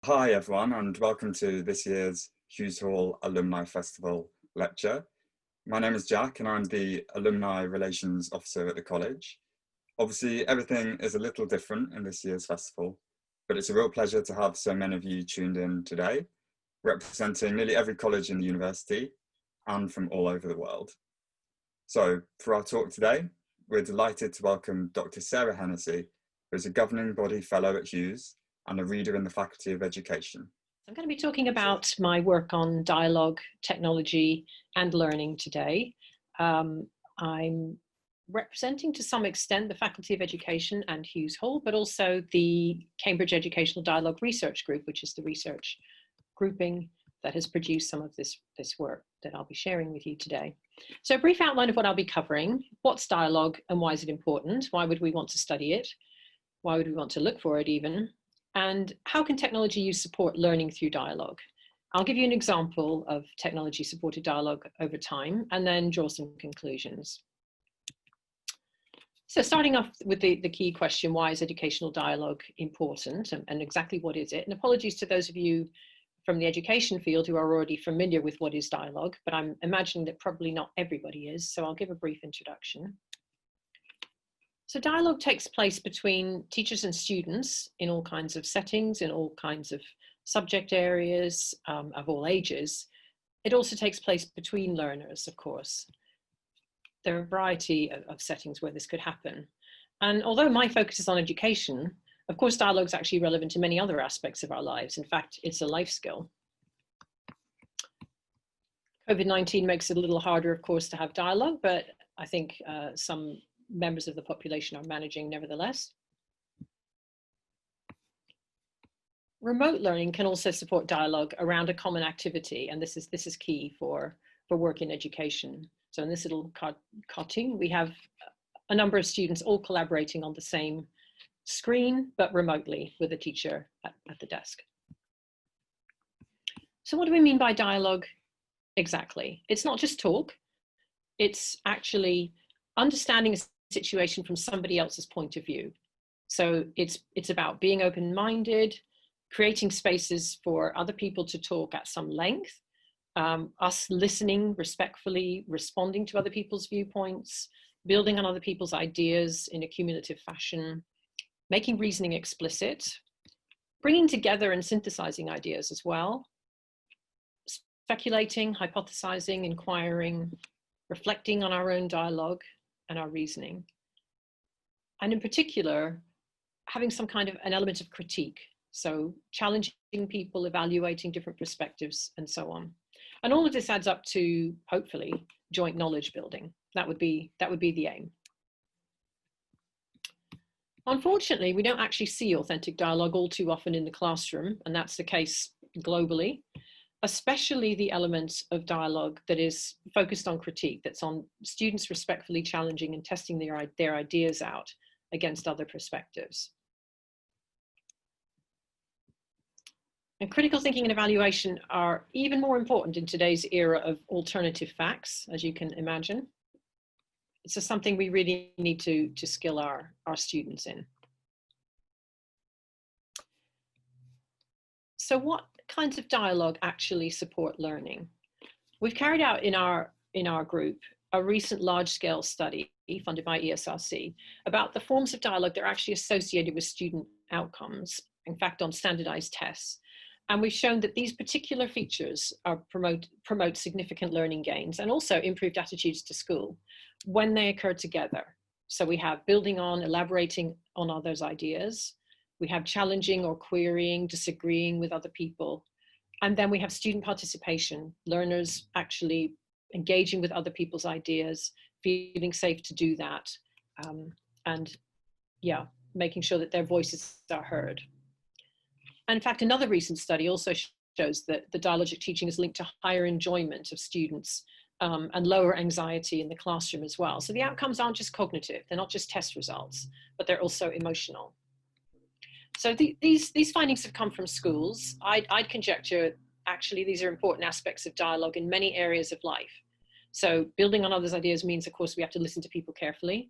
Hi everyone, and welcome to this year's Hughes Hall Alumni Festival lecture. My name is Jack and I'm the Alumni Relations Officer at the college. Obviously everything is a little different in this year's festival, but it's a real pleasure to have so many of you tuned in today, representing nearly every college in the university and from all over the world. So for our talk today, we're delighted to welcome Dr Sara Hennessy, who is a governing body fellow at Hughes and a reader in the Faculty of Education. I'm going to be talking about my work on dialogue, technology and learning today. I'm representing to some extent the Faculty of Education and Hughes Hall, but also the Cambridge Educational Dialogue Research Group, which is the research grouping that has produced some of this work that I'll be sharing with you today. So a brief outline of what I'll be covering. What's dialogue and why is it important? Why would we want to study it? Why would we want to look for it even? And how can technology use support learning through dialogue? I'll give you an example of technology supported dialogue over time and then draw some conclusions. So starting off with the key question, why is educational dialogue important and exactly what is it? And apologies to those of you from the education field who are already familiar with what is dialogue, but I'm imagining that probably not everybody is, so I'll give a brief introduction. So dialogue takes place between teachers and students in all kinds of settings, in all kinds of subject areas of all ages. It also takes place between learners, of course. There are a variety of settings where this could happen. And although my focus is on education, of course, dialogue is actually relevant to many other aspects of our lives. In fact, it's a life skill. COVID-19 makes it a little harder, of course, to have dialogue, but I think some members of the population are managing nevertheless. Remote learning can also support dialogue around a common activity, and this is key for work in education. So in this little cartoon, we have a number of students all collaborating on the same screen, but remotely with a teacher at the desk. So what do we mean by dialogue exactly? It's not just talk, it's actually understanding a situation from somebody else's point of view. So it's about being open-minded, creating spaces for other people to talk at some length, us listening respectfully, responding to other people's viewpoints, building on other people's ideas in a cumulative fashion, making reasoning explicit, bringing together and synthesizing ideas as well, speculating, hypothesizing, inquiring, reflecting on our own dialogue and our reasoning. And in particular, having some kind of an element of critique. So challenging people, evaluating different perspectives and so on. And all of this adds up to, hopefully, joint knowledge building. That would be the aim. Unfortunately, we don't actually see authentic dialogue all too often in the classroom, and that's the case globally, especially the element of dialogue that is focused on critique, that's on students respectfully challenging and testing their ideas out against other perspectives. And critical thinking and evaluation are even more important in today's era of alternative facts, as you can imagine. It's just something we really need to skill our students in. So what kinds of dialogue actually support learning? We've carried out in our group a recent large-scale study funded by ESRC about the forms of dialogue that are actually associated with student outcomes, in fact on standardized tests. And we've shown that these particular features promote significant learning gains and also improved attitudes to school when they occur together. So we have building on, elaborating on others' ideas. We have challenging or querying, disagreeing with other people. And then we have student participation, learners actually engaging with other people's ideas, feeling safe to do that, and yeah, making sure that their voices are heard. And in fact, another recent study also shows that the dialogic teaching is linked to higher enjoyment of students and lower anxiety in the classroom as well. So the outcomes aren't just cognitive, they're not just test results, but they're also emotional. So these findings have come from schools. I'd conjecture, actually, these are important aspects of dialogue in many areas of life. So building on others' ideas means, of course, we have to listen to people carefully.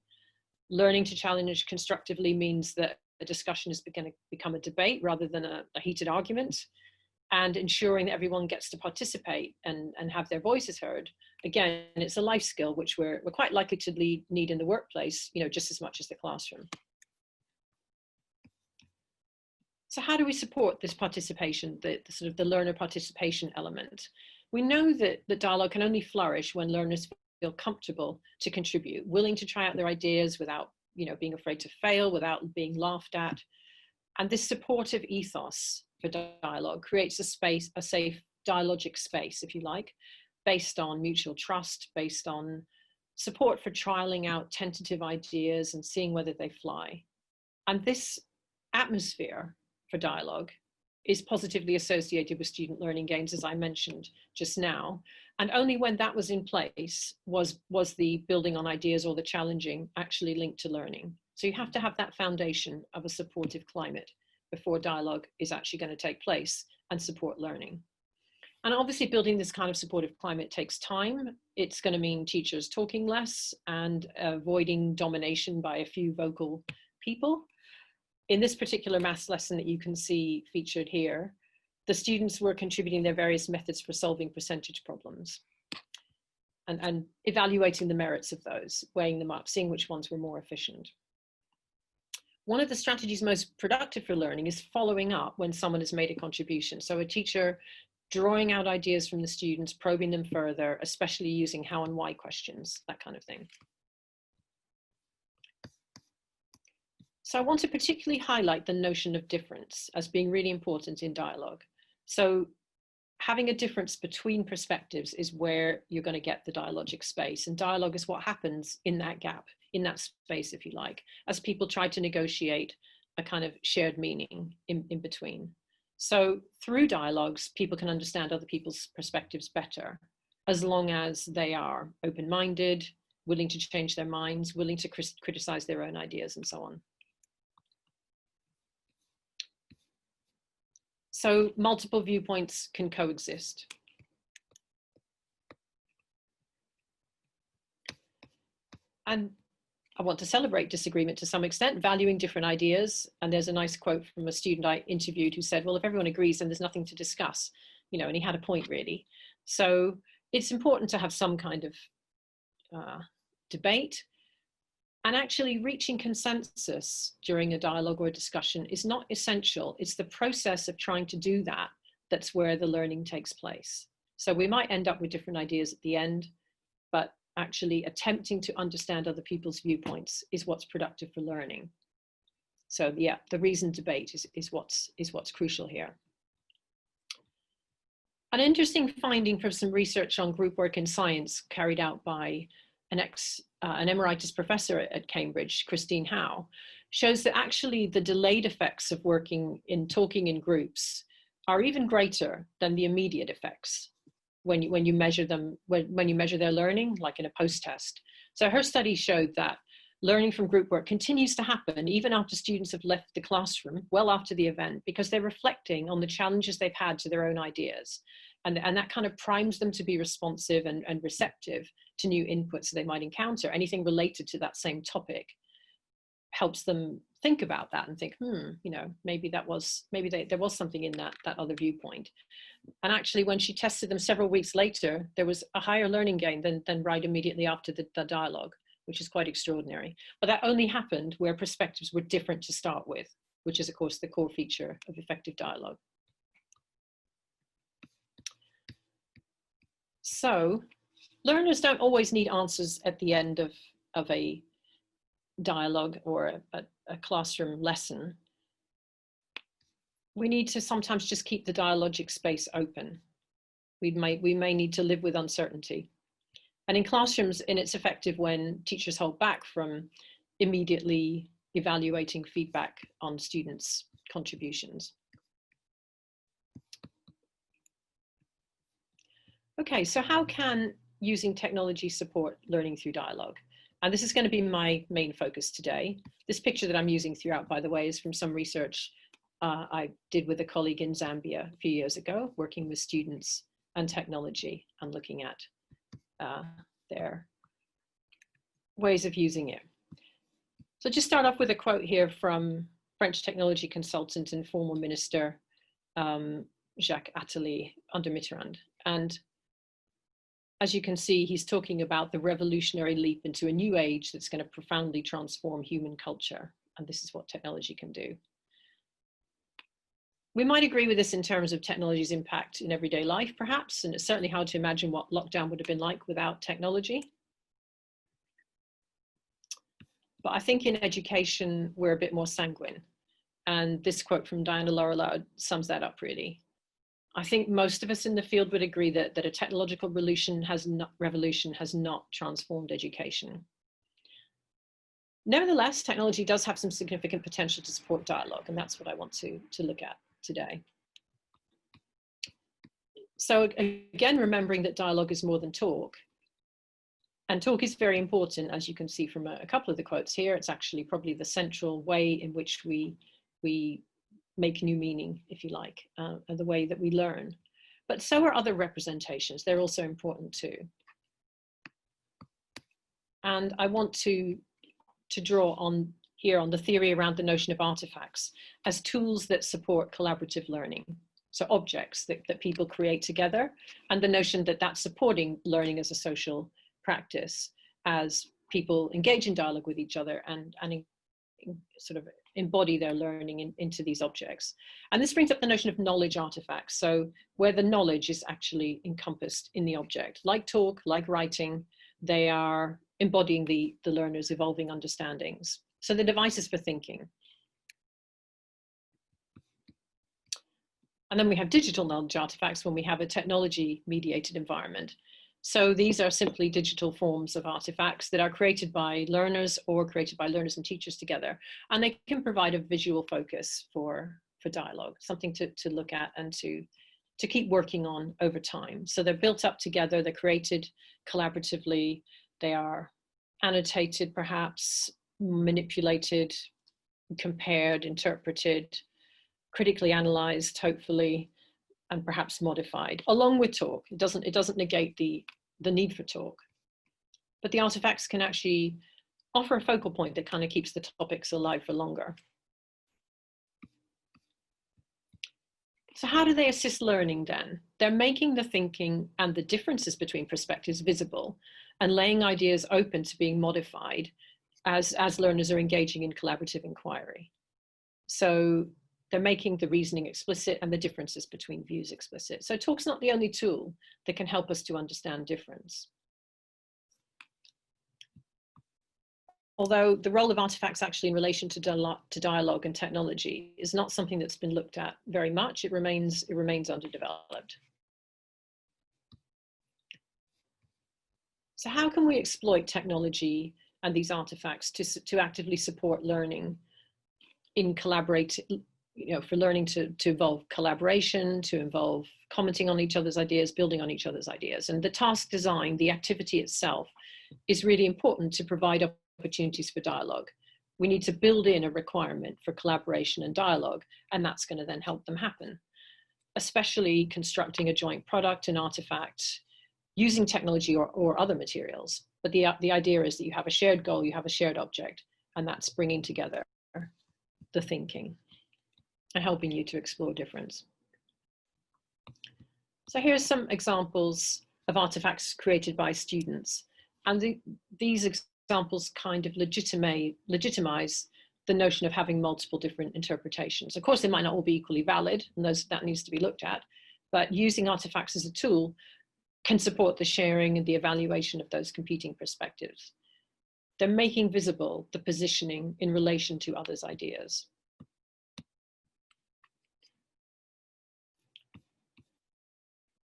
Learning to challenge constructively means that a discussion is going to become a debate rather than a heated argument, and ensuring that everyone gets to participate and have their voices heard. Again, it's a life skill which we're quite likely to need in the workplace, just as much as the classroom. So how do we support this participation, the sort of the learner participation element? We know that the dialogue can only flourish when learners feel comfortable to contribute, willing to try out their ideas without being afraid to fail, without being laughed at. And this supportive ethos for dialogue creates a safe dialogic space, if you like, based on mutual trust, based on support for trialing out tentative ideas and seeing whether they fly. And this atmosphere for dialogue is positively associated with student learning gains, as I mentioned just now. And only when that was in place was the building on ideas or the challenging actually linked to learning. So you have to have that foundation of a supportive climate before dialogue is actually going to take place and support learning. And obviously building this kind of supportive climate takes time. It's going to mean teachers talking less and avoiding domination by a few vocal people. In this particular maths lesson that you can see featured here, the students were contributing their various methods for solving percentage problems and evaluating the merits of those, weighing them up, seeing which ones were more efficient. One of the strategies most productive for learning is following up when someone has made a contribution. So a teacher drawing out ideas from the students, probing them further, especially using how and why questions, that kind of thing. So I want to particularly highlight the notion of difference as being really important in dialogue. So having a difference between perspectives is where you're going to get the dialogic space, and dialogue is what happens in that gap, in that space, if you like, as people try to negotiate a kind of shared meaning in between. So through dialogues, people can understand other people's perspectives better, as long as they are open-minded, willing to change their minds, willing to criticize their own ideas, and so on. So multiple viewpoints can coexist. And I want to celebrate disagreement to some extent, valuing different ideas. And there's a nice quote from a student I interviewed who said, well, if everyone agrees, then there's nothing to discuss, and he had a point really. So it's important to have some kind of debate. And actually reaching consensus during a dialogue or a discussion is not essential. It's the process of trying to do that that's where the learning takes place. So we might end up with different ideas at the end, but actually attempting to understand other people's viewpoints is what's productive for learning. So yeah, the reasoned debate is what's crucial here. An interesting finding from some research on group work in science carried out by an emeritus professor at Cambridge, Christine Howe, shows that actually the delayed effects of talking in groups are even greater than the immediate effects when you measure them, when you measure their learning, like in a post-test. So her study showed that learning from group work continues to happen even after students have left the classroom, well after the event, because they're reflecting on the challenges they've had to their own ideas. And that kind of primes them to be responsive and receptive to new inputs they might encounter. Anything related to that same topic helps them think about that and think, maybe there was something in that other viewpoint. And actually, when she tested them several weeks later, there was a higher learning gain than right immediately after the dialogue, which is quite extraordinary. But that only happened where perspectives were different to start with, which is, of course, the core feature of effective dialogue. So learners don't always need answers at the end of a dialogue or a classroom lesson. We need to sometimes just keep the dialogic space open. We may need to live with uncertainty. And in classrooms, it's effective when teachers hold back from immediately evaluating feedback on students' contributions. Okay, so how can using technology support learning through dialogue? And this is going to be my main focus today. This picture that I'm using throughout, by the way, is from some research I did with a colleague in Zambia a few years ago, working with students and technology and looking at their ways of using it. So just start off with a quote here from French technology consultant and former minister, Jacques Attali, under Mitterrand. And as you can see, he's talking about the revolutionary leap into a new age that's going to profoundly transform human culture. And this is what technology can do. We might agree with this in terms of technology's impact in everyday life, perhaps, and it's certainly hard to imagine what lockdown would have been like without technology. But I think in education, we're a bit more sanguine. And this quote from Diana Laurillard sums that up really. I think most of us in the field would agree that a technological revolution has not transformed education. Nevertheless, technology does have some significant potential to support dialogue, and that's what I want to look at today. So again, remembering that dialogue is more than talk, and talk is very important, as you can see from a couple of the quotes here. It's actually probably the central way in which we make new meaning, if you like, and the way that we learn. But so are other representations. They're also important too. And I want to draw on here on the theory around the notion of artifacts as tools that support collaborative learning. So objects that people create together, and the notion that that's supporting learning as a social practice as people engage in dialogue with each other and sort of embody their learning into these objects. And this brings up the notion of knowledge artifacts. So where the knowledge is actually encompassed in the object, like talk, like writing, they are embodying the learner's evolving understandings. So the devices for thinking. And then we have digital knowledge artifacts when we have a technology mediated environment. So these are simply digital forms of artifacts that are created by learners or created by learners and teachers together. And they can provide a visual focus for dialogue, something to look at and to keep working on over time. So they're built up together, they're created collaboratively, they are annotated, perhaps manipulated, compared, interpreted, critically analyzed, hopefully, and perhaps modified, along with talk. It doesn't negate the need for talk. But the artifacts can actually offer a focal point that kind of keeps the topics alive for longer. So how do they assist learning then? They're making the thinking and the differences between perspectives visible and laying ideas open to being modified as learners are engaging in collaborative inquiry. So they're making the reasoning explicit and the differences between views explicit. So talk's not the only tool that can help us to understand difference. Although the role of artifacts actually in relation to dialogue and technology is not something that's been looked at very much, it remains underdeveloped. So how can we exploit technology and these artifacts to actively support learning in for learning to involve collaboration, to involve commenting on each other's ideas, building on each other's ideas. And the task design, the activity itself, is really important to provide opportunities for dialogue. We need to build in a requirement for collaboration and dialogue, and that's going to then help them happen, especially constructing a joint product, an artifact, using technology or other materials. But the idea is that you have a shared goal, you have a shared object, and that's bringing together the thinking and helping you to explore difference. So here's some examples of artifacts created by students. And these examples kind of legitimize the notion of having multiple different interpretations. Of course, they might not all be equally valid, and that needs to be looked at, but using artifacts as a tool can support the sharing and the evaluation of those competing perspectives. They're making visible the positioning in relation to others' ideas.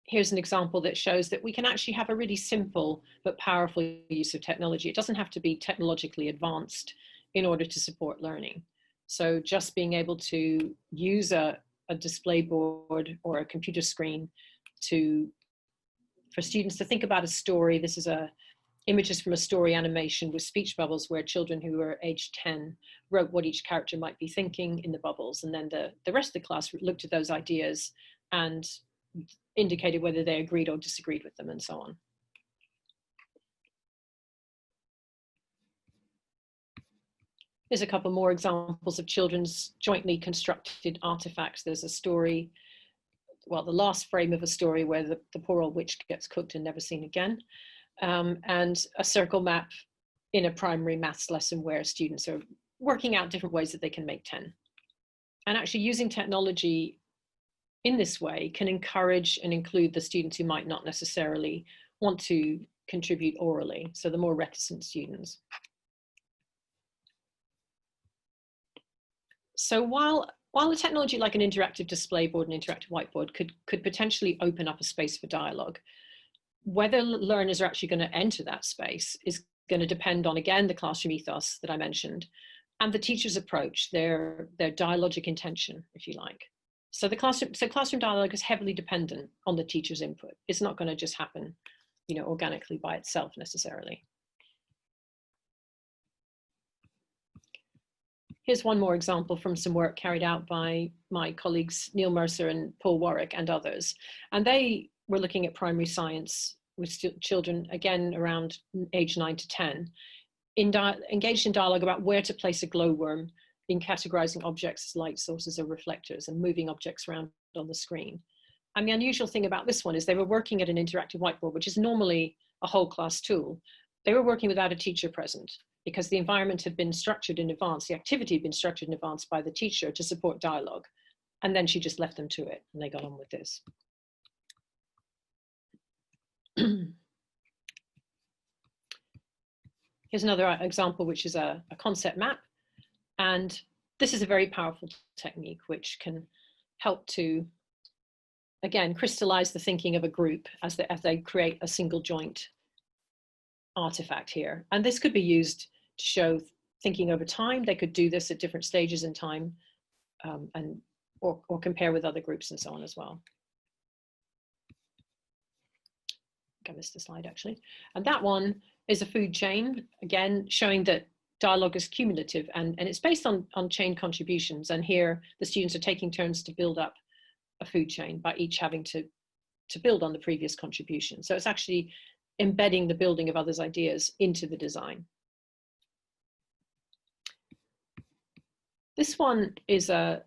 Here's an example that shows that we can actually have a really simple but powerful use of technology. It doesn't have to be technologically advanced in order to support learning. So just being able to use a display board or a computer screen for students to think about a story. This is images from a story animation with speech bubbles where children who were aged 10 wrote what each character might be thinking in the bubbles. And then the rest of the class looked at those ideas and indicated whether they agreed or disagreed with them, and so on. Here's a couple more examples of children's jointly constructed artifacts. There's a story, well, the last frame of a story where the poor old witch gets cooked and never seen again, and a circle map in a primary maths lesson where students are working out different ways that they can make 10. And actually using technology in this way can encourage and include the students who might not necessarily want to contribute orally, so the more reticent students. So while a technology like an interactive display board and interactive whiteboard could potentially open up a space for dialogue, whether learners are actually going to enter that space is going to depend on, again, the classroom ethos that I mentioned, and the teacher's approach, their dialogic intention, if you like. So classroom dialogue is heavily dependent on the teacher's input. It's not going to just happen, you know, organically by itself necessarily. Here's one more example from some work carried out by my colleagues Neil Mercer and Paul Warwick and others. And they were looking at primary science with children, again, around age 9 to 10, engaged in dialogue about where to place a glowworm in categorizing objects as light sources or reflectors and moving objects around on the screen. And the unusual thing about this one is they were working at an interactive whiteboard, which is normally a whole class tool. They were working without a teacher present because the environment had been structured in advance, the activity had been structured in advance by the teacher to support dialogue. And then she just left them to it and they got on with this. Here's another example, which is a concept map. And this is a very powerful technique which can help to, again, crystallize the thinking of a group as they create a single joint artifact here. And this could be used to show thinking over time. They could do this at different stages in time or compare with other groups and so on as well. I missed the slide actually. And that one is a food chain, again, showing that dialogue is cumulative and it's based on chain contributions. And here the students are taking turns to build up a food chain by each having to build on the previous contribution. So it's actually embedding the building of others' ideas into the design. This one is a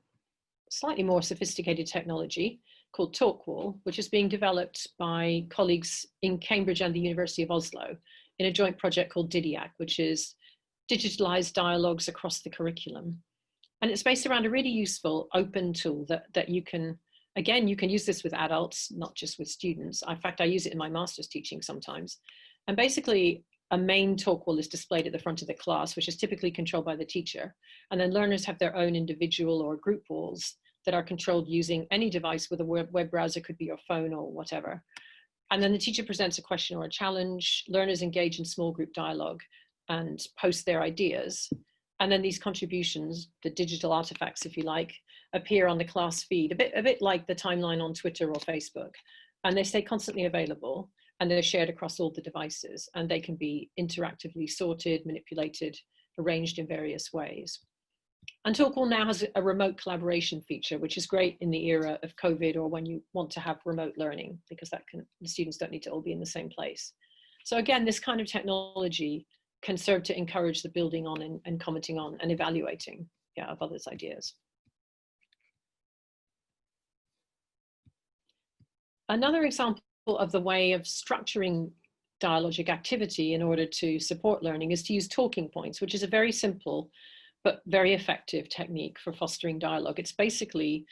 slightly more sophisticated technology called Talkwall, which is being developed by colleagues in Cambridge and the University of Oslo in a joint project called DIDIAC, which is digitalized dialogues across the curriculum. And it's based around a really useful open tool that you can, again, you can use this with adults, not just with students. In fact, I use it in my master's teaching sometimes. And basically, a main talk wall is displayed at the front of the class, which is typically controlled by the teacher. And then learners have their own individual or group walls that are controlled using any device with a web browser, could be your phone or whatever. And then the teacher presents a question or a challenge. Learners engage in small group dialogue and post their ideas. And then these contributions, the digital artifacts, if you like, appear on the class feed, a bit like the timeline on Twitter or Facebook. And they stay constantly available and they're shared across all the devices and they can be interactively sorted, manipulated, arranged in various ways. And Talkwall now has a remote collaboration feature, which is great in the era of COVID or when you want to have remote learning, because the students don't need to all be in the same place. So again, this kind of technology can serve to encourage the building on and commenting on and evaluating of others' ideas. Another example of the way of structuring dialogic activity in order to support learning is to use talking points, which is a very simple but very effective technique for fostering dialogue. It's basically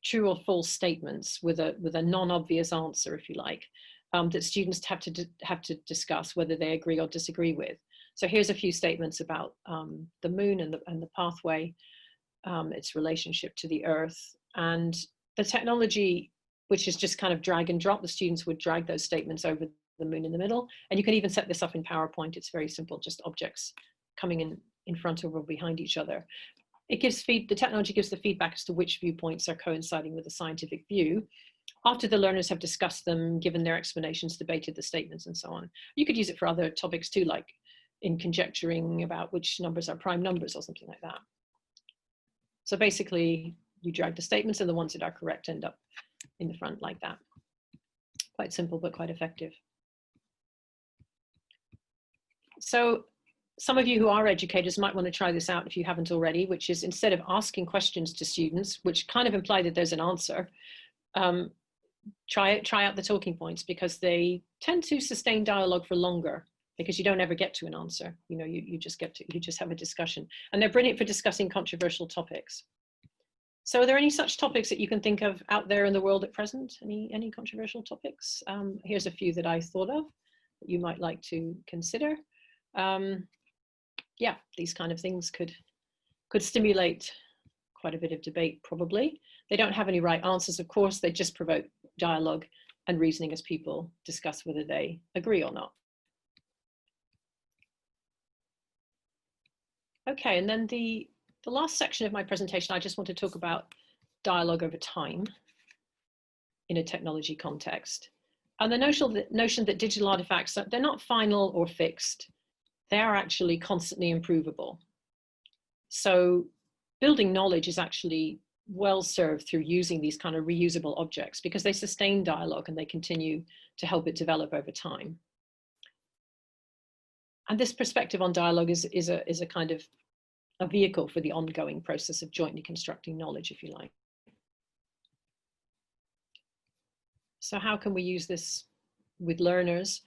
true or false statements with a non-obvious answer, if you like, that students have to discuss whether they agree or disagree with. So here's a few statements about the moon and the pathway, its relationship to the earth, and the technology, which is just kind of drag and drop. The students would drag those statements over the moon in the middle. And you can even set this up in PowerPoint. It's very simple, just objects coming in front of or behind each other. It gives the technology gives the feedback as to which viewpoints are coinciding with the scientific view. After the learners have discussed them, given their explanations, debated the statements and so on. You could use it for other topics too, like in conjecturing about which numbers are prime numbers or something like that. So basically you drag the statements and the ones that are correct end up in the front like that. Quite simple, but quite effective. So some of you who are educators might want to try this out if you haven't already, which is instead of asking questions to students, which kind of imply that there's an answer, try out the talking points, because they tend to sustain dialogue for longer, because you don't ever get to an answer. You know, you just have a discussion, and they're brilliant for discussing controversial topics. So are there any such topics that you can think of out there in the world at present? Any controversial topics? Here's a few that I thought of that you might like to consider. Yeah, these kind of things could stimulate quite a bit of debate, probably. They don't have any right answers, of course. They just provoke dialogue and reasoning as people discuss whether they agree or not. Okay, and then the last section of my presentation, I just want to talk about dialogue over time in a technology context. And the notion that digital artifacts, they're not final or fixed. They are actually constantly improvable. So building knowledge is actually well served through using these kind of reusable objects, because they sustain dialogue and they continue to help it develop over time. And this perspective on dialogue is a kind of a vehicle for the ongoing process of jointly constructing knowledge, if you like. So how can we use this with learners?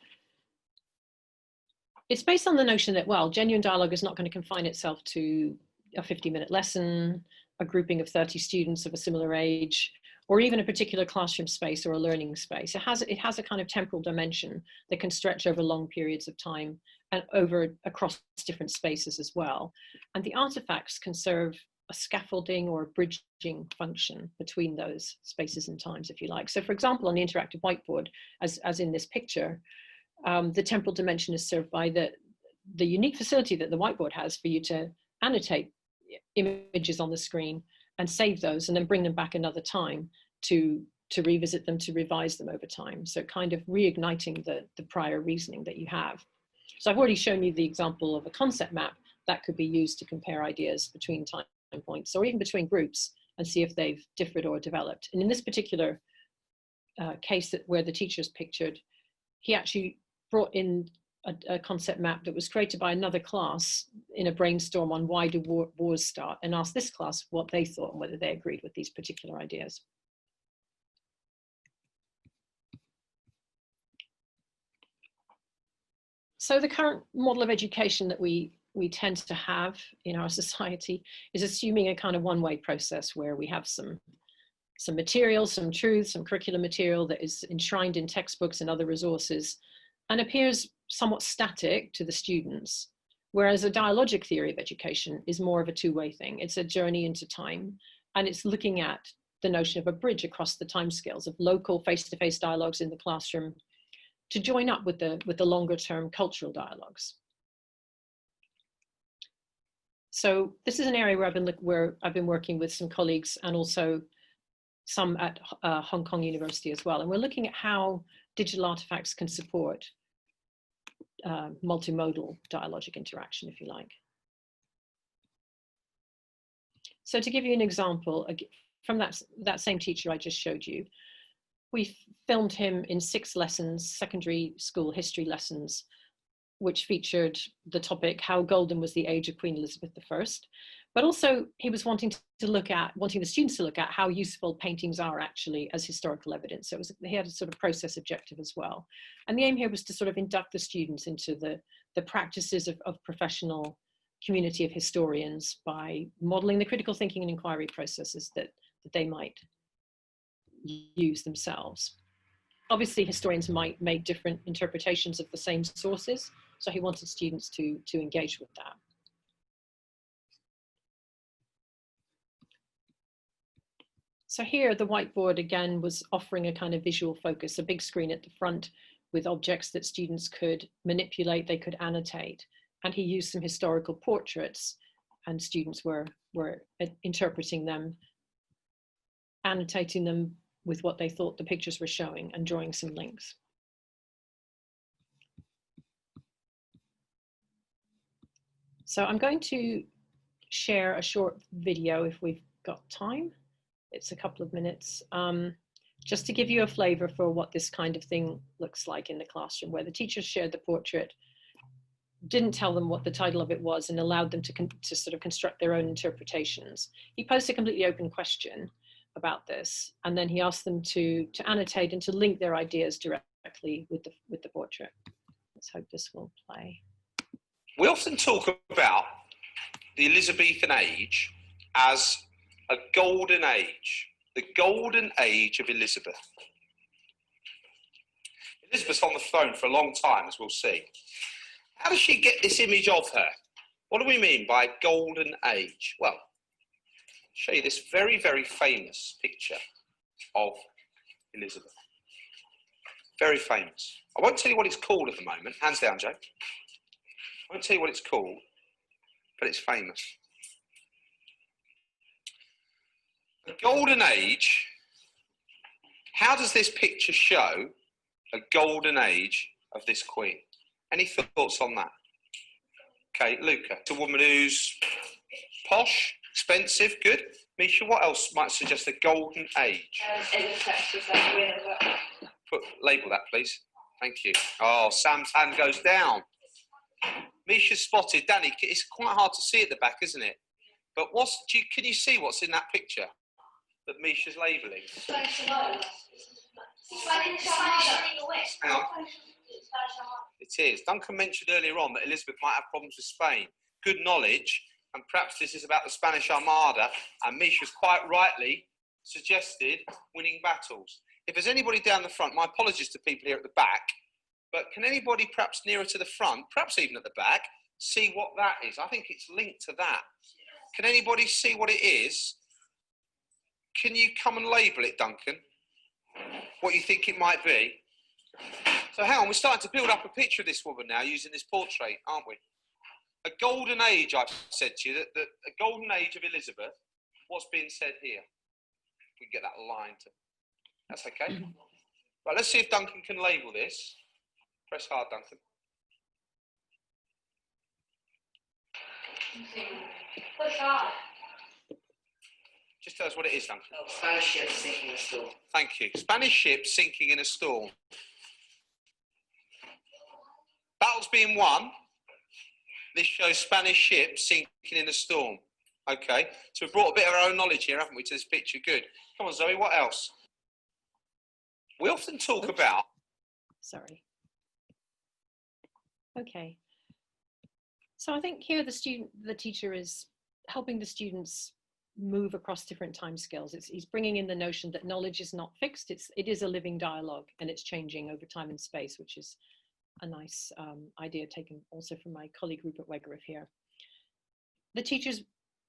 It's based on the notion that, well, genuine dialogue is not going to confine itself to a 50-minute lesson, a grouping of 30 students of a similar age, or even a particular classroom space or a learning space. It has a kind of temporal dimension that can stretch over long periods of time and across different spaces as well. And the artifacts can serve a scaffolding or a bridging function between those spaces and times, if you like. So for example, on the interactive whiteboard, as in this picture, the temporal dimension is served by the unique facility that the whiteboard has for you to annotate images on the screen and save those and then bring them back another time to revisit them, to revise them over time. So kind of reigniting the prior reasoning that you have. So I've already shown you the example of a concept map that could be used to compare ideas between time points or even between groups and see if they've differed or developed. And in this particular case where the teacher's pictured, he actually brought in a concept map that was created by another class in a brainstorm on why do wars start, and asked this class what they thought and whether they agreed with these particular ideas. So the current model of education that we tend to have in our society is assuming a kind of one-way process where we have some material, some truth, some curriculum material that is enshrined in textbooks and other resources and appears somewhat static to the students, whereas a dialogic theory of education is more of a two-way thing. It's a journey into time, and it's looking at the notion of a bridge across the timescales of local face-to-face dialogues in the classroom to join up with the longer-term cultural dialogues. So this is an area where I've been working with some colleagues and also some at Hong Kong University as well, and we're looking at how digital artifacts can support multimodal dialogic interaction, if you like. So to give you an example, from that same teacher I just showed you, we filmed him in 6 lessons, secondary school history lessons, which featured the topic, how golden was the age of Queen Elizabeth I? But also he was wanting the students to look at how useful paintings are actually as historical evidence. So he had a sort of process objective as well. And the aim here was to sort of induct the students into the practices of professional community of historians by modeling the critical thinking and inquiry processes that they might use themselves. Obviously, historians might make different interpretations of the same sources, so he wanted students to engage with that. So here, the whiteboard again was offering a kind of visual focus, a big screen at the front with objects that students could manipulate, they could annotate. And he used some historical portraits, and students were interpreting them, annotating them with what they thought the pictures were showing, and drawing some links. So I'm going to share a short video if we've got time. It's a couple of minutes, just to give you a flavor for what this kind of thing looks like in the classroom, where the teachers shared the portrait didn't tell them what the title of it was and allowed them to sort of construct their own interpretations. He posed a completely open question about this, and then he asked them to annotate and to link their ideas directly with the portrait. Let's hope this will play. We often talk about the Elizabethan age as a golden age, the golden age of Elizabeth. Elizabeth's on the throne for a long time, as we'll see. How does she get this image of her? What do we mean by golden age? Well, I'll show you this very, very famous picture of Elizabeth. Very famous. I won't tell you what it's called at the moment. Hands down, Joe. I won't tell you what it's called, but it's famous. The golden age, how does this picture show a golden age of this queen? Any thoughts on that? Okay, Luca. It's a woman who's posh, expensive, good. Misha, what else might suggest a golden age? Label that, please. Thank you. Oh, Sam's hand goes down. Misha's spotted. Danny, it's quite hard to see at the back, isn't it? But can you see what's in that picture that Misha's labelling? It is. Duncan mentioned earlier on that Elizabeth might have problems with Spain. Good knowledge, and perhaps this is about the Spanish Armada, and Misha's quite rightly suggested winning battles. If there's anybody down the front, my apologies to people here at the back, but can anybody perhaps nearer to the front, perhaps even at the back, see what that is? I think it's linked to that. Can anybody see what it is? Can you come and label it, Duncan? What you think it might be? So hang on, we're starting to build up a picture of this woman now using this portrait, aren't we? A golden age, I've said to you, that a golden age of Elizabeth. What's being said here? We can get that line to... That's okay. Right, let's see if Duncan can label this. Press hard, Duncan. Push hard. Just tell us what it is, Duncan. Oh, Spanish ship sinking in a storm. Thank you. Spanish ship sinking in a storm. Battles being won. This shows Spanish ship sinking in a storm. Okay, so we've brought a bit of our own knowledge here, haven't we, to this picture? Good. Come on, Zoe, what else? We often talk about... Sorry. Okay. So I think here the teacher is helping the students move across different timescales. He's bringing in the notion that knowledge is not fixed. It is a living dialogue, and it's changing over time and space, which is a nice idea taken also from my colleague Rupert Wegerup here. The teacher's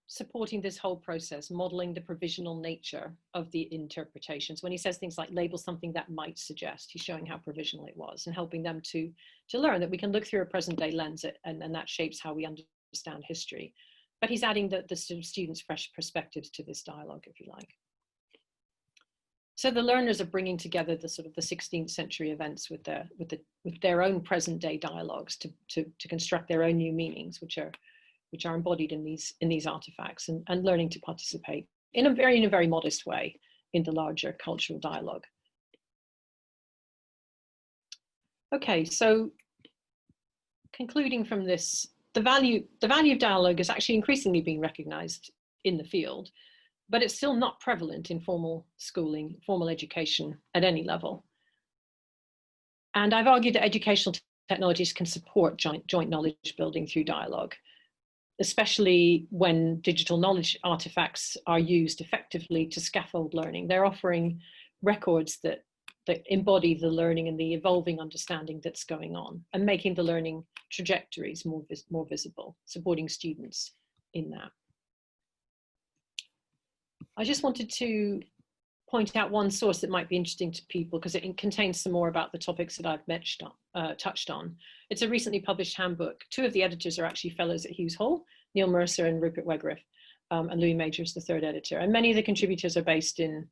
supporting this whole process, modeling the provisional nature of the interpretations. When he says things like label something that might suggest, he's showing how provisional it was and helping them to learn that we can look through a present day lens and that shapes how we understand history. But he's adding the students' fresh perspectives to this dialogue, if you like. So the learners are bringing together the sort of the 16th century events with their own present day dialogues to construct their own new meanings, which are embodied in these artifacts, and learning to participate in a very modest way in the larger cultural dialogue. Okay, so concluding from this, the value of dialogue is actually increasingly being recognized in the field, but it's still not prevalent in formal schooling, formal education at any level. And I've argued that educational technologies can support joint knowledge building through dialogue, especially when digital knowledge artifacts are used effectively to scaffold learning. They're offering records that embody the learning and the evolving understanding that's going on, and making the learning trajectories more visible, supporting students in that. I just wanted to point out one source that might be interesting to people, because it contains some more about the topics that I've touched on. It's a recently published handbook. Two of the editors are actually fellows at Hughes Hall, Neil Mercer and Rupert Wegerup, and Louis Major is the third editor. And many of the contributors are based in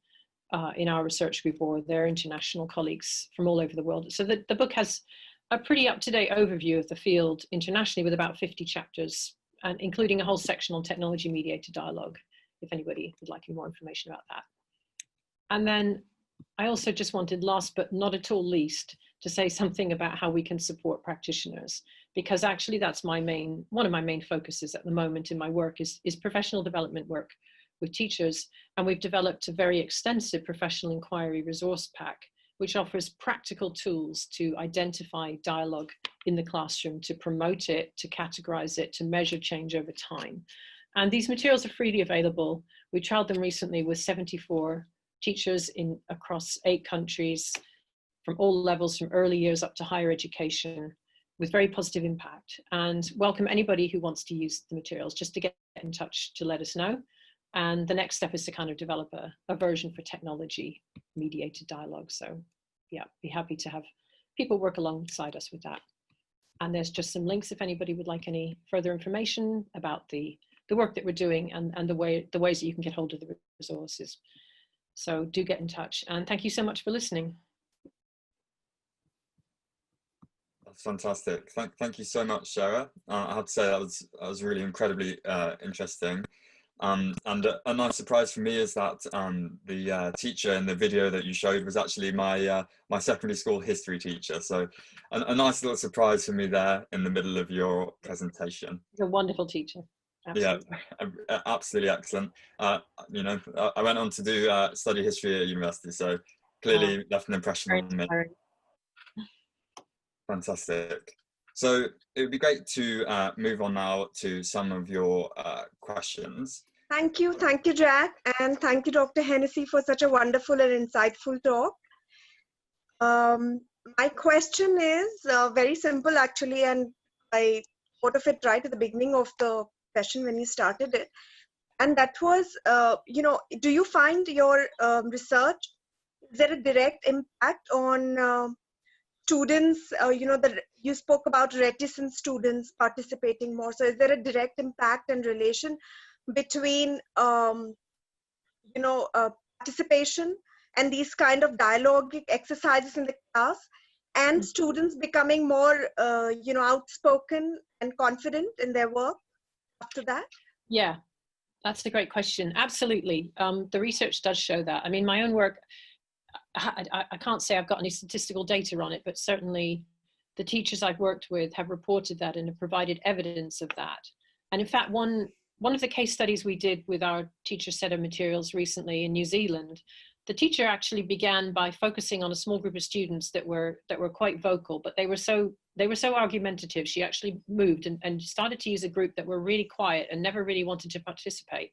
our research group, or their international colleagues from all over the world. So the book has a pretty up-to-date overview of the field internationally, with about 50 chapters, and including a whole section on technology-mediated dialogue, if anybody would like any more information about that. And then I also just wanted, last but not at all least, to say something about how we can support practitioners, because actually that's one of my main focuses at the moment in my work is professional development work with teachers. And we've developed a very extensive professional inquiry resource pack, which offers practical tools to identify dialogue in the classroom, to promote it, to categorize it, to measure change over time. And these materials are freely available. We trialed them recently with 74 teachers across 8 countries, from all levels, from early years up to higher education, with very positive impact. And welcome anybody who wants to use the materials just to get in touch to let us know. And the next step is to kind of develop a version for technology mediated dialogue. So yeah, be happy to have people work alongside us with that. And there's just some links if anybody would like any further information about the work that we're doing and the ways that you can get hold of the resources. So do get in touch. And thank you so much for listening. That's fantastic. Thank you so much, Sara. I have to say that was really incredibly interesting. And a nice surprise for me is that the teacher in the video that you showed was actually my secondary school history teacher. So a nice little surprise for me there in the middle of your presentation. You're a wonderful teacher. Absolutely. Yeah, absolutely excellent. You know, I went on to do study history at university, so clearly left an impression on me. Fantastic. So it would be great to move on now to some of your questions. Thank you, Jack, and thank you, Dr. Hennessy, for such a wonderful and insightful talk. My question is very simple, actually, and I thought of it right at the beginning of the session when you started it. And that was, you know, do you find your research, is there a direct impact on students, you know, you spoke about reticent students participating more. So is there a direct impact and relation between, you know, participation and these kind of dialogic exercises in the class and students becoming more, you know, outspoken and confident in their work after that? Yeah, that's a great question. Absolutely. The research does show that. I mean, my own work, I can't say I've got any statistical data on it, but certainly the teachers I've worked with have reported that and have provided evidence of that. And in fact, one of the case studies we did with our teacher set of materials recently in New Zealand, the teacher actually began by focusing on a small group of students that were quite vocal, but they were so argumentative. She actually moved and started to use a group that were really quiet and never really wanted to participate,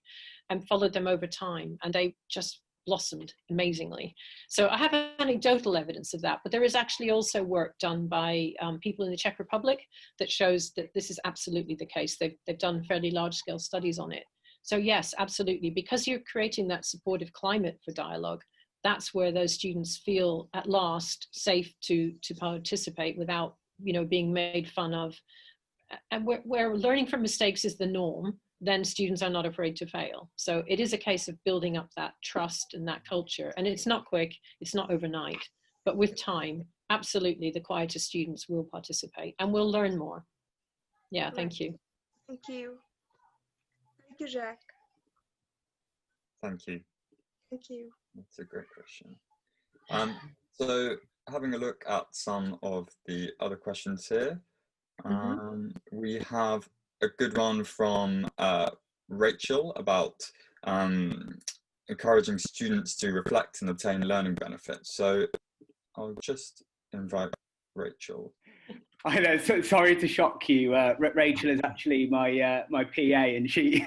and followed them over time, and they just blossomed amazingly. So I have anecdotal evidence of that, but there is actually also work done by people in the Czech Republic that shows that this is absolutely the case. They've done fairly large-scale studies on it. So yes, absolutely, because you're creating that supportive climate for dialogue, that's where those students feel at last safe to participate without, you know, being made fun of. And where learning from mistakes is the norm, then students are not afraid to fail. So it is a case of building up that trust and that culture. And it's not quick, it's not overnight, but with time, absolutely, the quieter students will participate and will learn more. Yeah, thank you. Thank you. Thank you, Jack. Thank you. Thank you. That's a great question. So having a look at some of the other questions here, we have a good one from Rachel about encouraging students to reflect and obtain learning benefits. So I'll just invite Rachel. I know, so sorry to shock you. Rachel is actually my my PA, and she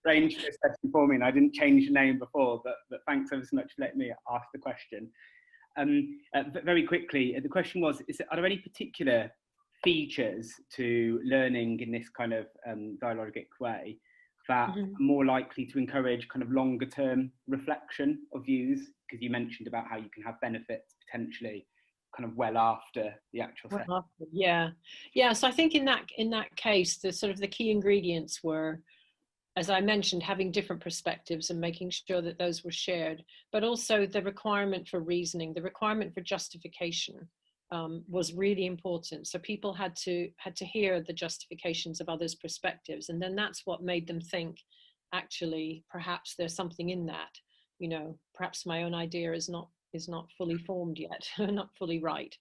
arranged this session for me, and I didn't change the name before, but thanks ever so much for letting me ask the question. Very quickly, the question was, are there any particular features to learning in this kind of dialogic way that are more likely to encourage kind of longer term reflection of views? Because you mentioned about how you can have benefits potentially kind of well after the actual session. Yeah, so I think in that case, the sort of the key ingredients were, as I mentioned, having different perspectives and making sure that those were shared, but also the requirement for reasoning, the requirement for justification was really important. So people had to hear the justifications of others' perspectives, and then that's what made them think, actually, perhaps there's something in that. You know, perhaps my own idea is not fully formed yet, not fully right.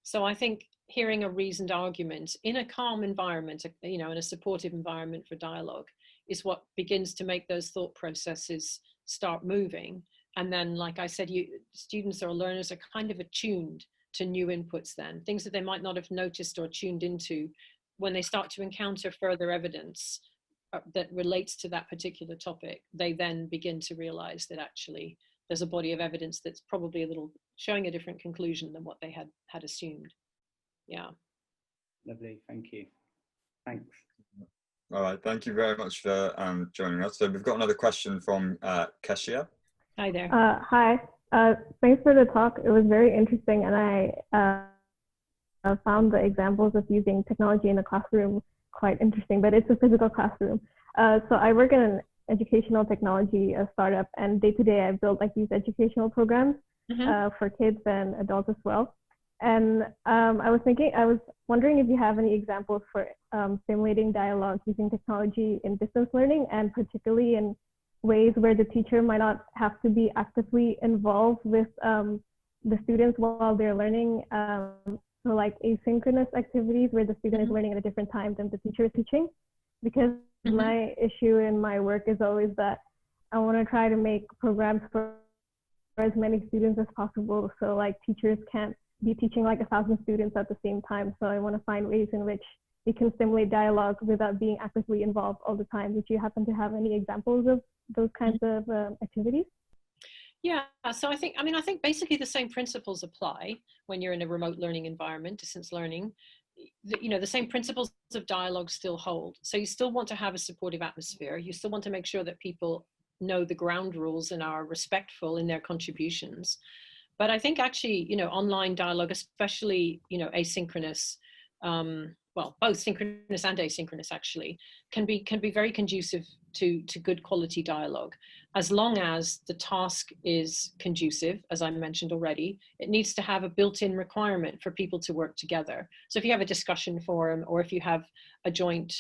So I think hearing a reasoned argument in a calm environment, you know, in a supportive environment for dialogue, is what begins to make those thought processes start moving. And then, like I said, students or learners are kind of attuned to new inputs then, things that they might not have noticed or tuned into when they start to encounter further evidence that relates to that particular topic. They then begin to realize that actually there's a body of evidence that's probably a little showing a different conclusion than what they had assumed. Yeah. Lovely, thank you. Thanks. All right, thank you very much for joining us. So we've got another question from Keshia. Hi there. Hi. Thanks for the talk. It was very interesting, and I found the examples of using technology in the classroom quite interesting, but it's a physical classroom. So I work in an educational technology startup, and day to day I build like these educational programs for kids and adults as well. And I was wondering if you have any examples for stimulating dialogue using technology in distance learning, and particularly in ways where the teacher might not have to be actively involved with the students while they're learning. So like asynchronous activities where the student is learning at a different time than the teacher is teaching. Because my issue in my work is always that I want to try to make programs for as many students as possible. So like teachers can't be teaching like 1,000 students at the same time. So I want to find ways in which we can stimulate dialogue without being actively involved all the time. Would you happen to have any examples of those kinds of activities? Yeah, so I think basically the same principles apply when you're in a remote learning environment, distance learning. You know, the same principles of dialogue still hold. So you still want to have a supportive atmosphere. You still want to make sure that people know the ground rules and are respectful in their contributions. But I think actually, you know, online dialogue, especially, you know, asynchronous, well, both synchronous and asynchronous actually, can be very conducive to good quality dialogue, as long as the task is conducive. As I mentioned already, it needs to have a built-in requirement for people to work together. So if you have a discussion forum, or if you have a joint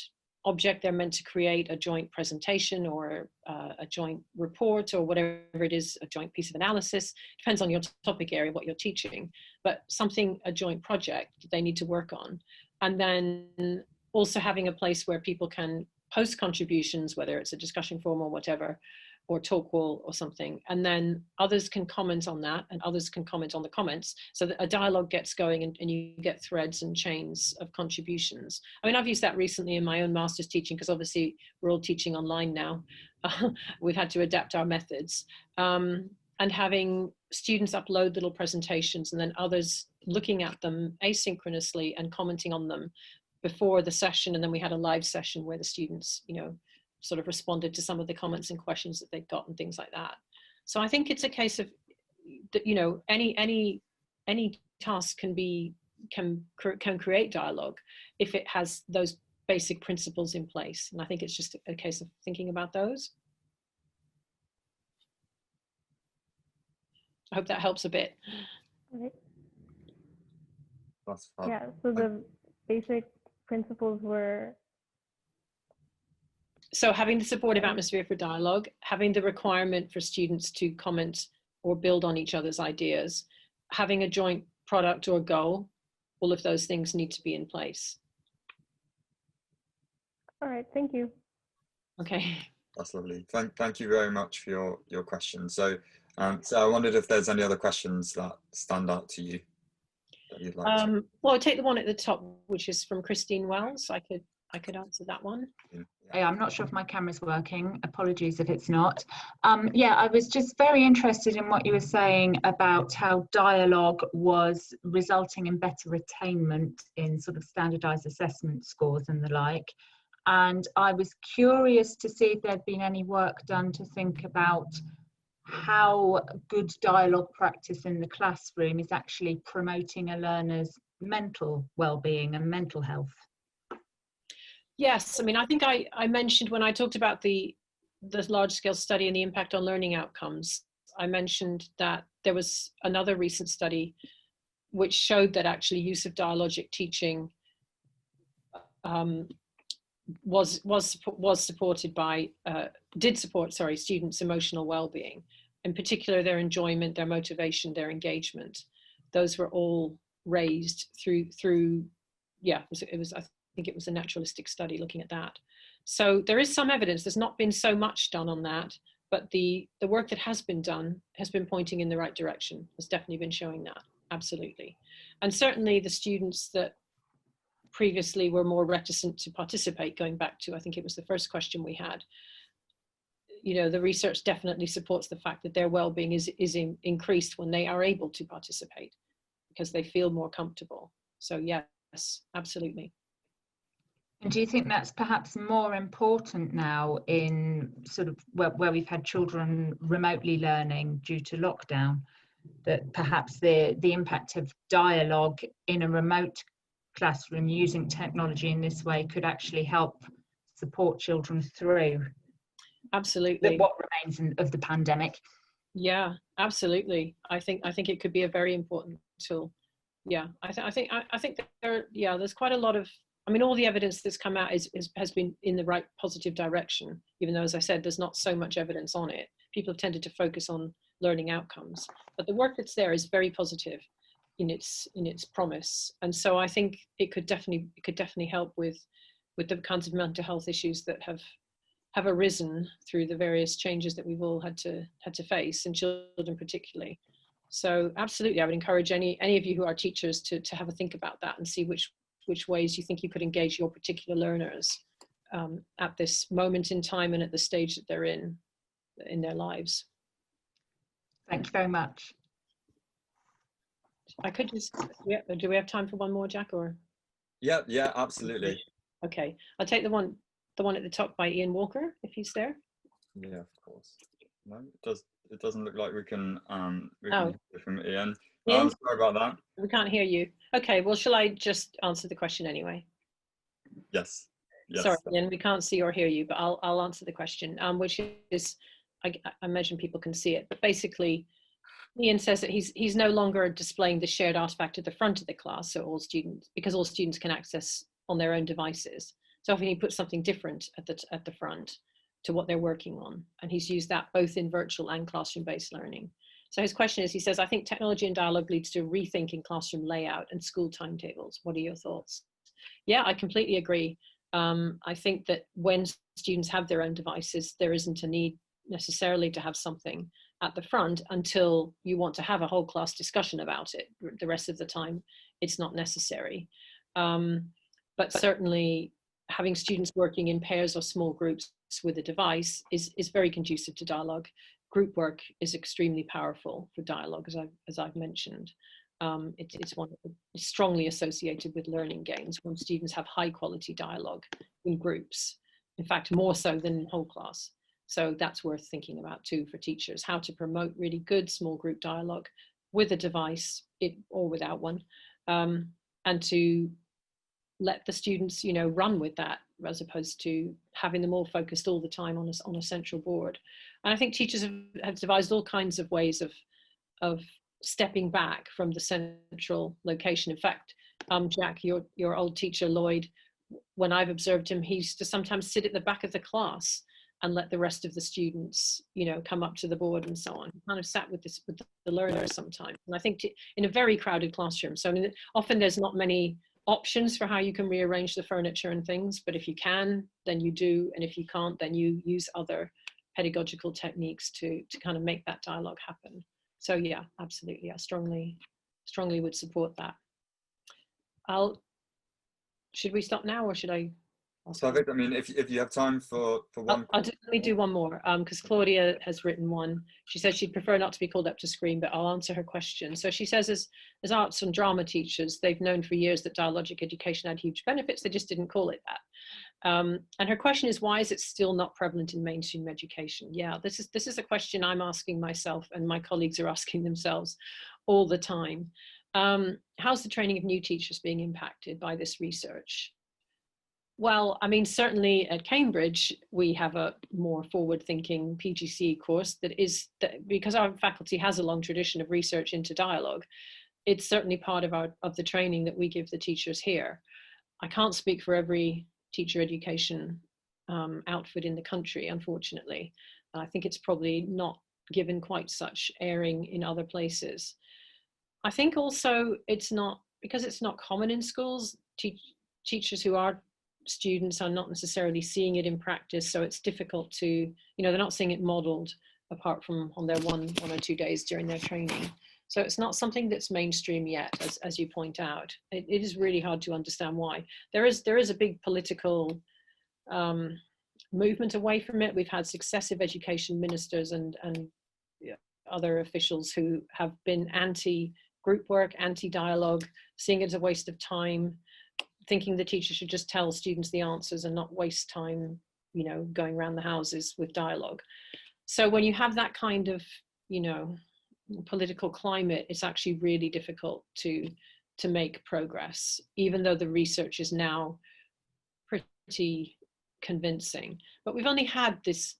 object they're meant to create, a joint presentation or a joint report or whatever it is, a joint piece of analysis, depends on your topic area, what you're teaching, but something, a joint project they need to work on. And then also having a place where people can post contributions, whether it's a discussion forum or whatever, or Talkwall or something, and then others can comment on that and others can comment on the comments, so that a dialogue gets going and you get threads and chains of contributions. I mean, I've used that recently in my own master's teaching, because obviously we're all teaching online now. We've had to adapt our methods, and having students upload little presentations and then others looking at them asynchronously and commenting on them before the session. And then we had a live session where the students, you know, sort of responded to some of the comments and questions that they'd got and things like that. So I think it's a case of, you know, any task can create dialogue if it has those basic principles in place. And I think it's just a case of thinking about those. I hope that helps a bit. Right. That's yeah, so the basic principles were? So having the supportive atmosphere for dialogue, having the requirement for students to comment or build on each other's ideas, having a joint product or goal, all of those things need to be in place. All right, thank you. Okay. That's lovely. Thank you very much for your question. So I wondered if there's any other questions that stand out to you that you'd like to. Well, I'll take the one at the top, which is from Christine Wells. I could answer that one. Yeah, I'm not sure if my camera's working. Apologies if it's not. Yeah, I was just very interested in what you were saying about how dialogue was resulting in better attainment in sort of standardized assessment scores and the like. And I was curious to see if there'd been any work done to think about how good dialogue practice in the classroom is actually promoting a learner's mental well-being and mental health. Yes, I mean, I think I mentioned when I talked about the large-scale study and the impact on learning outcomes, I mentioned that there was another recent study which showed that actually use of dialogic teaching did support students' emotional well-being, in particular their enjoyment, their motivation, their engagement. Those were all raised through yeah, it was I think it was a naturalistic study looking at that. So there is some evidence. There's not been so much done on that, but the work that has been done has been pointing in the right direction. Has definitely been showing that, absolutely. And certainly the students that previously were more reticent to participate, going back to, I think it was the first question we had, you know, the research definitely supports the fact that their well-being is increased when they are able to participate because they feel more comfortable. So yes, absolutely. And do you think that's perhaps more important now in sort of where we've had children remotely learning due to lockdown, that perhaps the impact of dialogue in a remote classroom using technology in this way could actually help support children through Absolutely. what remains of the pandemic? Yeah, absolutely. I think it could be a very important tool. Yeah, I think there's quite a lot of, I mean, all the evidence that's come out has been in the right positive direction, even though, as I said, there's not so much evidence on it. People have tended to focus on learning outcomes, but the work that's there is very positive in its promise. And so I think it could definitely help with the kinds of mental health issues that have arisen through the various changes that we've all had to face, and children particularly. So absolutely, I would encourage any of you who are teachers to have a think about that and see which ways you think you could engage your particular learners at this moment in time and at the stage that they're in their lives. Thank you very much. I could just, do we have time for one more, Jack, or? Yeah, absolutely. Okay, I'll take the one at the top by Ian Walker, if he's there. Yeah, of course. No, it doesn't look like we can Oh. hear from Ian. Ian? Sorry about that. We can't hear you. Okay, well, shall I just answer the question anyway? Yes. Sorry, Ian, we can't see or hear you, but I'll answer the question, which is, I imagine people can see it, but basically, Ian says that he's no longer displaying the shared artifact at the front of the class, so because all students can access on their own devices. So often he puts something different at the front to what they're working on, and he's used that both in virtual and classroom-based learning. So his question is, he says, I think technology and dialogue leads to rethinking classroom layout and school timetables. What are your thoughts? Yeah, I completely agree. I think that when students have their own devices, there isn't a need necessarily to have something at the front until you want to have a whole class discussion about it. The rest of the time, it's not necessary. But certainly having students working in pairs or small groups with a device is very conducive to dialogue. Group work is extremely powerful for dialogue, as I've mentioned. It's strongly associated with learning gains when students have high quality dialogue in groups, in fact, more so than whole class. So that's worth thinking about too for teachers, how to promote really good small group dialogue with a device or without one, and to let the students, run with that as opposed to having them all focused all the time on a central board. And I think teachers have devised all kinds of ways of stepping back from the central location. In fact, Jack, your old teacher, Lloyd, when I've observed him, he used to sometimes sit at the back of the class and let the rest of the students, come up to the board and so on. He kind of sat with the learners sometimes. And I think in a very crowded classroom. So often there's not many options for how you can rearrange the furniture and things, but if you can, then you do. And if you can't, then you use other pedagogical techniques to kind of make that dialogue happen. So yeah, absolutely. I strongly would support that. Should we stop now or should I? Perfect. I mean, if you have time for one. Let me do one more because Claudia has written one. She says she'd prefer not to be called up to screen, but I'll answer her question. So she says as arts and drama teachers, they've known for years that dialogic education had huge benefits. They just didn't call it that. And her question is, why is it still not prevalent in mainstream education? Yeah, this is a question I'm asking myself and my colleagues are asking themselves all the time. How's the training of new teachers being impacted by this research? Well, I mean, certainly at Cambridge, we have a more forward-thinking PGCE course because our faculty has a long tradition of research into dialogue. It's certainly part of the training that we give the teachers here. I can't speak for every teacher education outfit in the country, unfortunately. I think it's probably not given quite such airing in other places. I think also it's not because it's not common in schools, teachers who are students are not necessarily seeing it in practice, so it's difficult to, you know, they're not seeing it modeled apart from on their one or 2 days during their training. So it's not something that's mainstream yet, as you point out. It is really hard to understand why. There is a big political movement away from it. We've had successive education ministers and other officials who have been anti-group work, anti-dialogue, seeing it as a waste of time, thinking the teacher should just tell students the answers and not waste time, you know, going around the houses with dialogue. So when you have that kind of, you know, political climate, it's actually really difficult to make progress, even though the research is now pretty convincing. But we've only had this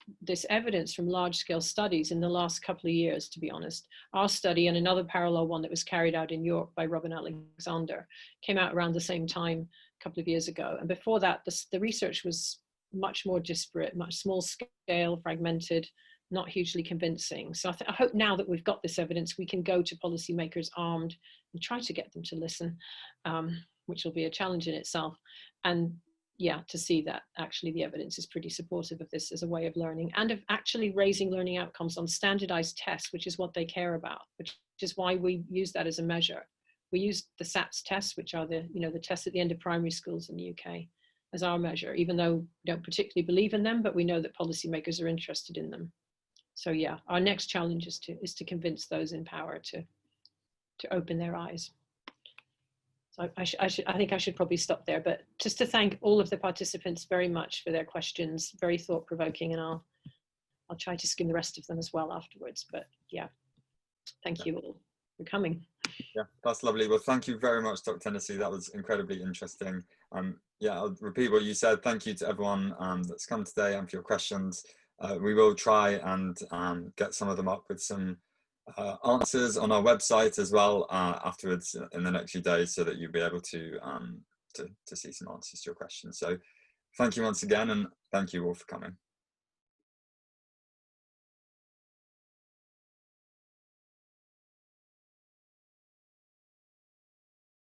evidence from large-scale studies in the last couple of years, to be honest. Our study and another parallel one that was carried out in York by Robin Alexander came out around the same time a couple of years ago. And before that, the research was much more disparate, much small scale, fragmented, not hugely convincing. So I hope now that we've got this evidence, we can go to policymakers armed and try to get them to listen, which will be a challenge in itself. And yeah, to see that actually the evidence is pretty supportive of this as a way of learning and of actually raising learning outcomes on standardized tests, which is what they care about, which is why we use that as a measure. We use the SAPS tests, which are the, you know, the tests at the end of primary schools in the UK, as our measure, even though we don't particularly believe in them, but we know that policymakers are interested in them. So yeah, our next challenge is to convince those in power to open their eyes. So I think I should probably stop there, but just to thank all of the participants very much for their questions, very thought-provoking, and I'll try to skim the rest of them as well afterwards. But yeah, thank you all for coming. Yeah, that's lovely. Well, thank you very much, Dr. Hennessy. That was incredibly interesting. Yeah, I'll repeat what you said. Thank you to everyone that's come today and for your questions. We will try and get some of them up with some answers on our website as well afterwards in the next few days, so that you'll be able to see some answers to your questions. So thank you once again, and thank you all for coming.